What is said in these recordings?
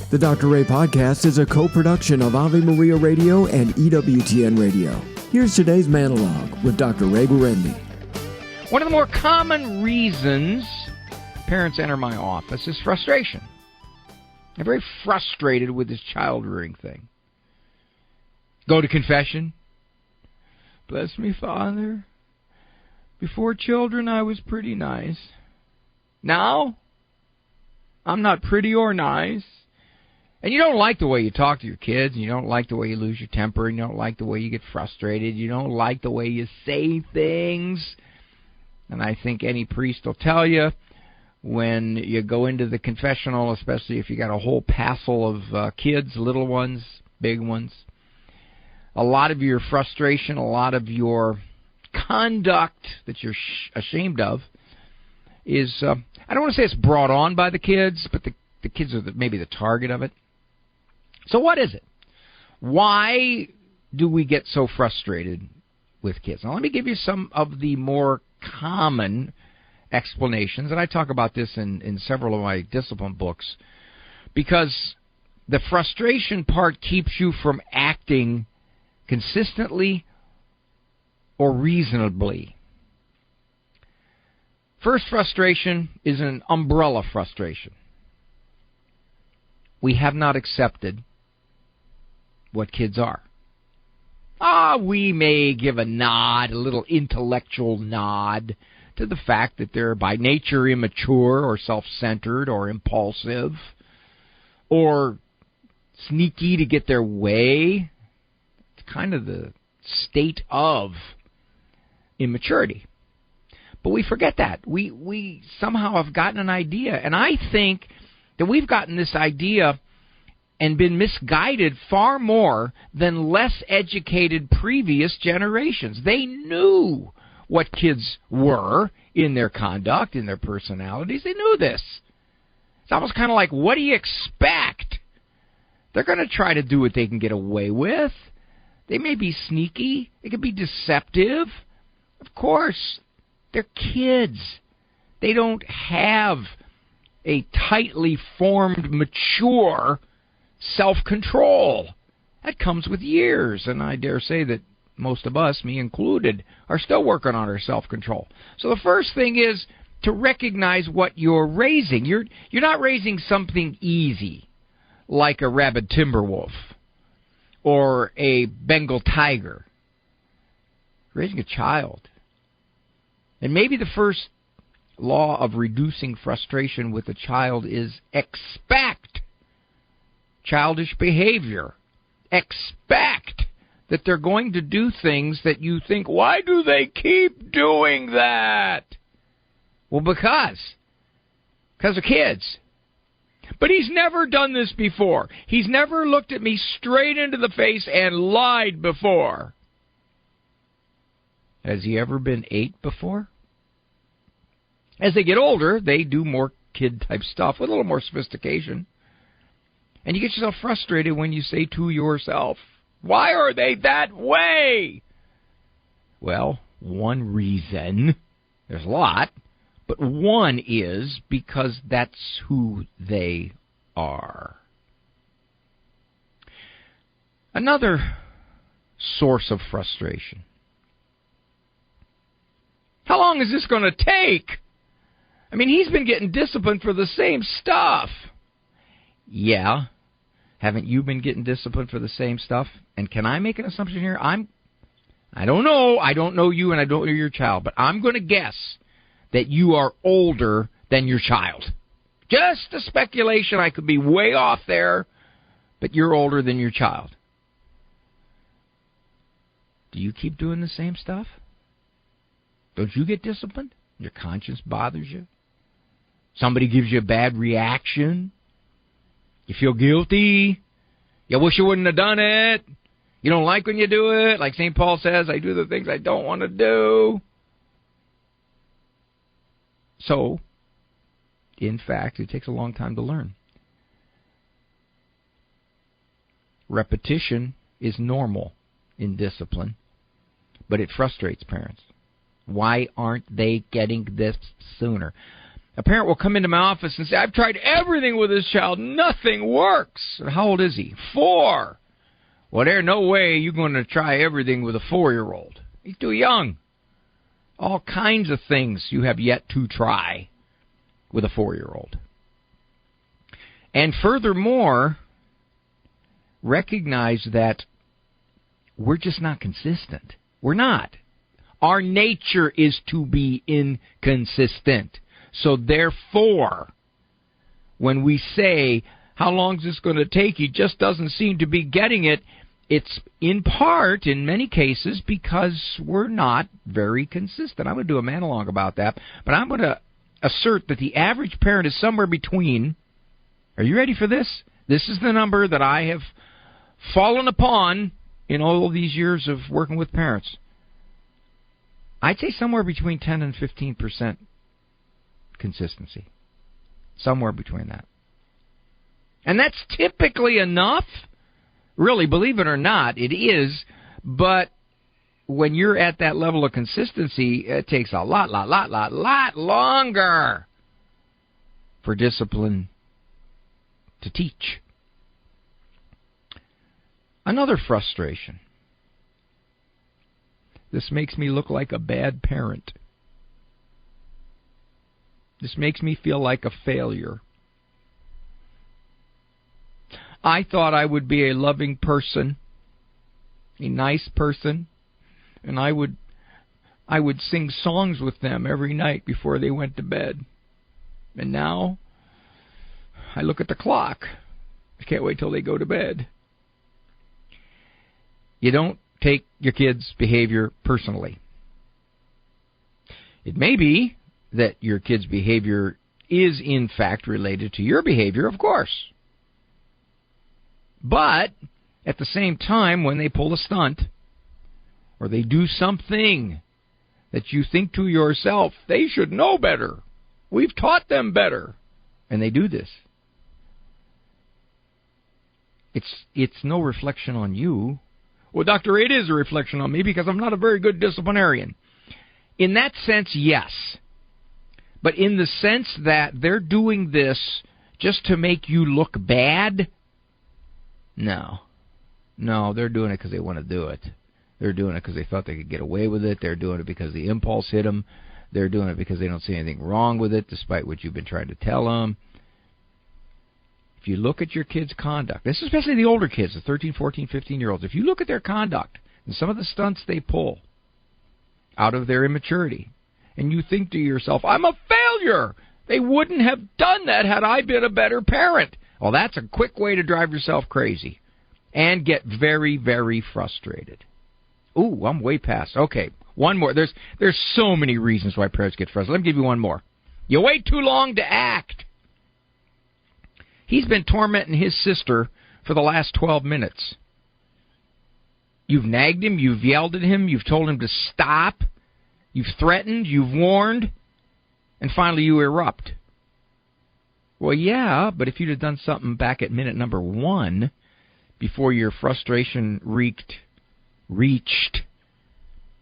The Dr. Ray Podcast is a co-production of Ave Maria Radio and EWTN Radio. Here's today's monologue with Dr. Ray Guarendi. One of the more common reasons parents enter my office is frustration. They're very frustrated with this child-rearing thing. Go to confession. Bless me, Father. Before children, I was pretty nice. Now, I'm not pretty or nice. And you don't like the way you talk to your kids, and you don't like the way you lose your temper, and you don't like the way you get frustrated, you don't like the way you say things. And I think any priest will tell you, when you go into the confessional, especially if you got a whole passel of kids, little ones, big ones, a lot of your frustration, a lot of your conduct that you're ashamed of is, I don't want to say it's brought on by the kids, but the kids are maybe the target of it. So what is it? Why do we get so frustrated with kids? Now, let me give you some of the more common explanations, and I talk about this in several of my discipline books, because the frustration part keeps you from acting consistently or reasonably. First frustration is an umbrella frustration. We have not accepted what kids are. We may give a nod, a little intellectual nod, to the fact that they're by nature immature or self-centered or impulsive or sneaky to get their way. It's kind of the state of immaturity. But we forget that. We somehow have gotten an idea, and I think that we've gotten this idea and been misguided far more than less educated previous generations. They knew what kids were in their conduct, in their personalities. They knew this. It's almost kind of like, what do you expect? They're going to try to do what they can get away with. They may be sneaky. They can be deceptive. Of course, they're kids. They don't have a tightly formed, mature self-control. That comes with years, and I dare say that most of us, me included, are still working on our self-control. So the first thing is to recognize what you're raising. You're not raising something easy, like a rabid timber wolf or a Bengal tiger. You're raising a child. And maybe the first law of reducing frustration with a child is expect childish behavior. Expect that they're going to do things that you think, why do they keep doing that? Well, because they're kids. But he's never done this before. He's never looked at me straight into the face and lied before. Has he ever been ate before? As they get older, they do more kid-type stuff with a little more sophistication. And you get yourself frustrated when you say to yourself, why are they that way? Well, one reason, there's a lot, but one is because that's who they are. Another source of frustration. How long is this going to take? I mean, he's been getting disciplined for the same stuff. Yeah. Haven't you been getting disciplined for the same stuff? And can I make an assumption here? I don't know. I don't know you and I don't know your child, but I'm going to guess that you are older than your child. Just a speculation. I could be way off there, but you're older than your child. Do you keep doing the same stuff? Don't you get disciplined? Your conscience bothers you? Somebody gives you a bad reaction? You feel guilty. You wish you wouldn't have done it. You don't like when you do it. Like St. Paul says, I do the things I don't want to do. So, in fact, it takes a long time to learn. Repetition is normal in discipline, but it frustrates parents. Why aren't they getting this sooner? A parent will come into my office and say, I've tried everything with this child. Nothing works. How old is he? 4. Well, there's no way you're going to try everything with a 4-year-old. He's too young. All kinds of things you have yet to try with a 4-year-old. And furthermore, recognize that we're just not consistent. We're not. Our nature is to be inconsistent. So therefore, when we say, how long is this going to take? He just doesn't seem to be getting it. It's in part, in many cases, because we're not very consistent. I'm going to do a monologue about that, but I'm going to assert that the average parent is somewhere between, are you ready for this? This is the number that I have fallen upon in all these years of working with parents. I'd say somewhere between 10 and 15% consistency. Somewhere between that. And that's typically enough. Really, believe it or not, it is. But when you're at that level of consistency, it takes a lot longer for discipline to teach. Another frustration. This makes me look like a bad parent. This makes me feel like a failure. I thought I would be a loving person, a nice person, and I would sing songs with them every night before they went to bed. And now I look at the clock. I can't wait till they go to bed. You don't take your kids' behavior personally. It may be that your kids' behavior is in fact related to your behavior, of course. But at the same time, when they pull a stunt or they do something that you think to yourself, they should know better. We've taught them better. And they do this. It's no reflection on you. Well, Dr. It is a reflection on me because I'm not a very good disciplinarian. In that sense, yes. But in the sense that they're doing this just to make you look bad, no. No, they're doing it because they want to do it. They're doing it because they thought they could get away with it. They're doing it because the impulse hit them. They're doing it because they don't see anything wrong with it, despite what you've been trying to tell them. If you look at your kids' conduct, this is especially the older kids, the 13, 14, 15-year-olds, if you look at their conduct and some of the stunts they pull out of their immaturity, and you think to yourself, I'm a failure. They wouldn't have done that had I been a better parent. Well, that's a quick way to drive yourself crazy and get very, very frustrated. Ooh, I'm way past. Okay, one more. There's so many reasons why parents get frustrated. Let me give you one more. You wait too long to act. He's been tormenting his sister for the last 12 minutes. You've nagged him, you've yelled at him, you've told him to stop, you've threatened, you've warned, and finally you erupt. Well, yeah, but if you'd have done something back at minute number 1, before your frustration reached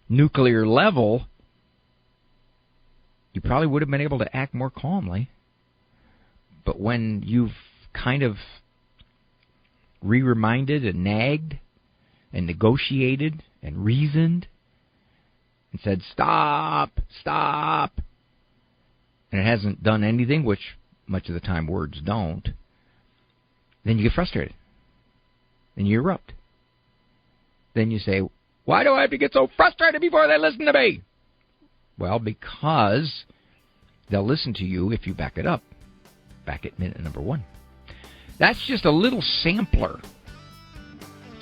nuclear level, you probably would have been able to act more calmly. But when you've kind of re-reminded and nagged and negotiated and reasoned and said, stop, and it hasn't done anything, which much of the time words don't, then you get frustrated. Then you erupt. Then you say, why do I have to get so frustrated before they listen to me? Well, because they'll listen to you if you back it up. Back at minute number 1. That's just a little sampler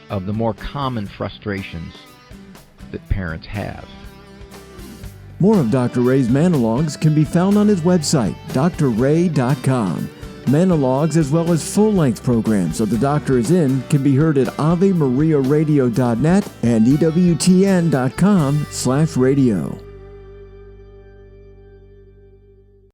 of the more common frustrations that parents have. More of Dr. Ray's monologues can be found on his website, drray.com. Monologues as well as full-length programs of The Doctor Is In can be heard at AveMariaRadio.net and EWTN.com/radio.